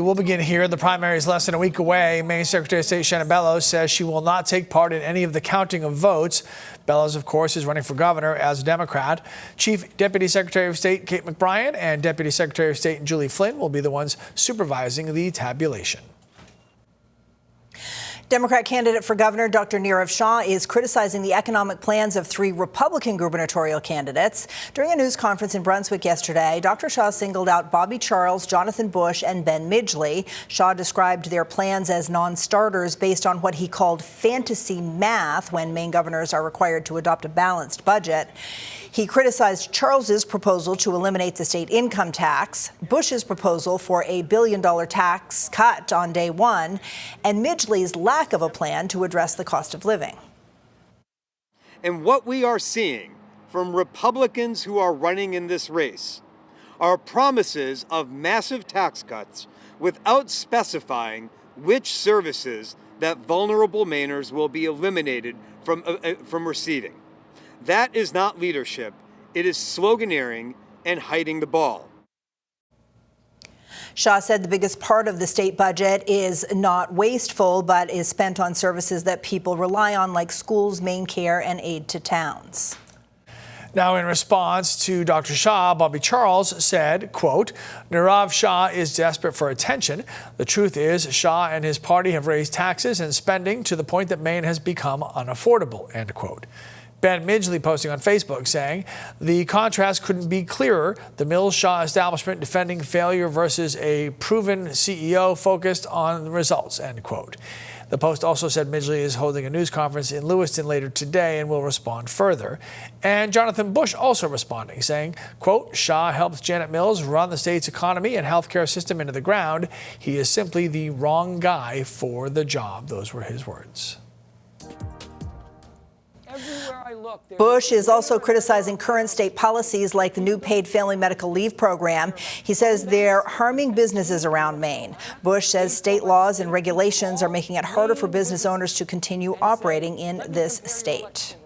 We'll begin here. The primary is less than a week away. Maine Secretary of State Shannon Bellows says she will not take part in any of the counting of votes. Bellows, of course, is running for governor as a Democrat. Chief Deputy Secretary of State Kate McBrien and Deputy Secretary of State Julie Flynn will be the ones supervising the tabulation. Democrat candidate for governor Dr. Nirav Shah is criticizing the economic plans of 3 Republican gubernatorial candidates. During a news conference in Brunswick yesterday, Dr. Shah singled out Bobby Charles, Jonathan Bush, and Ben Midgley. Shah described their plans as non-starters based on what he called fantasy math when Maine governors are required to adopt a balanced budget. He criticized Charles's proposal to eliminate the state income tax, Bush's proposal for a $1 billion tax cut on day one, and Midgley's lack of a plan to address the cost of living. And what we are seeing from Republicans who are running in this race are promises of massive tax cuts without specifying which services that vulnerable Mainers will be eliminated from receiving. That is not leadership. It is sloganeering and hiding the ball. Shah said the biggest part of the state budget is not wasteful, but is spent on services that people rely on, like schools, Maine Care, and aid to towns. Now, in response to Dr. Shah, Bobby Charles said, quote, Nirav Shah is desperate for attention. The truth is Shah and his party have raised taxes and spending to the point that Maine has become unaffordable, end quote. Ben Midgley posting on Facebook saying, the contrast couldn't be clearer. The Mills-Shah establishment defending failure versus a proven CEO focused on the results, end quote. The Post also said Midgley is holding a news conference in Lewiston later today and will respond further. And Jonathan Bush also responding, saying, quote, Shah helped Janet Mills run the state's economy and healthcare system into the ground. He is simply the wrong guy for the job. Those were his words. Bush is also criticizing current state policies like the new paid family medical leave program. He says they're harming businesses around Maine. Bush says state laws and regulations are making it harder for business owners to continue operating in this state.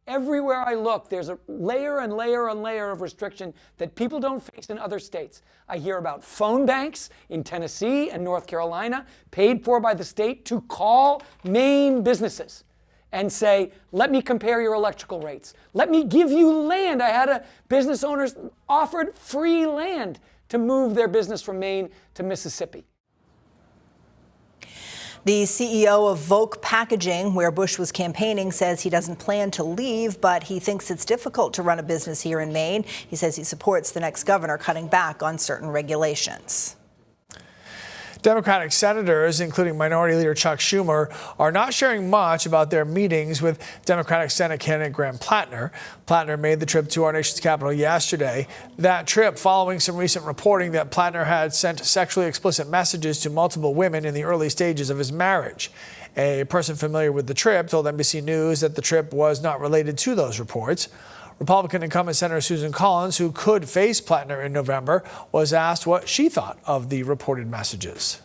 Everywhere I look, there's a layer and layer and layer of restriction that people don't face in other states. I hear about phone banks in Tennessee and North Carolina paid for by the state to call Maine businesses and say, let me compare your electrical rates. Let me give you land. I had a business owners offered free land to move their business from Maine to Mississippi. The CEO of Volk Packaging, where Bush was campaigning, says he doesn't plan to leave, but he thinks it's difficult to run a business here in Maine. He says he supports the next governor cutting back on certain regulations. Democratic senators, including Minority Leader Chuck Schumer, are not sharing much about their meetings with Democratic Senate candidate Graham Plattner. Plattner made the trip to our nation's capital yesterday. That trip following some recent reporting that Plattner had sent sexually explicit messages to multiple women in the early stages of his marriage. A person familiar with the trip told NBC News that the trip was not related to those reports. Republican incumbent Senator Susan Collins, who could face Plattner in November, was asked what she thought of the reported messages.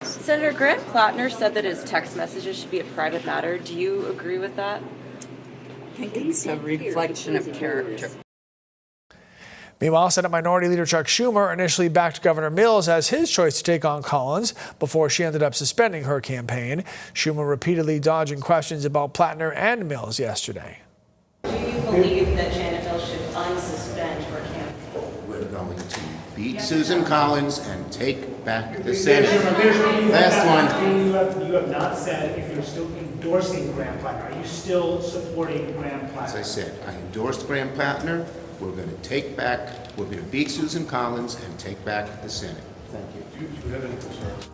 Senator Grant Plattner said that his text messages should be a private matter. Do you agree with that? I think it's a reflection of character. Meanwhile, Senate Minority Leader Chuck Schumer initially backed Governor Mills as his choice to take on Collins before she ended up suspending her campaign. Schumer repeatedly dodging questions about Plattner and Mills yesterday. Do you believe that Janet Mills should unsuspend her campaign? We're going to beat Susan Collins and take back the Senate. Last one. You have not said if you're still endorsing Graham Plattner. Are you still supporting Graham Plattner? As I said, I endorsed Graham Plattner. We're going to beat Susan Collins and take back the Senate. Thank you. Do you have any concerns?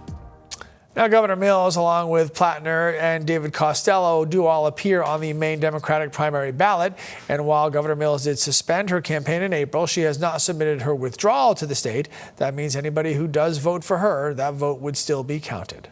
Now, Governor Mills, along with Plattner and David Costello, do all appear on the Maine Democratic primary ballot. And while Governor Mills did suspend her campaign in April, she has not submitted her withdrawal to the state. That means anybody who does vote for her, that vote would still be counted.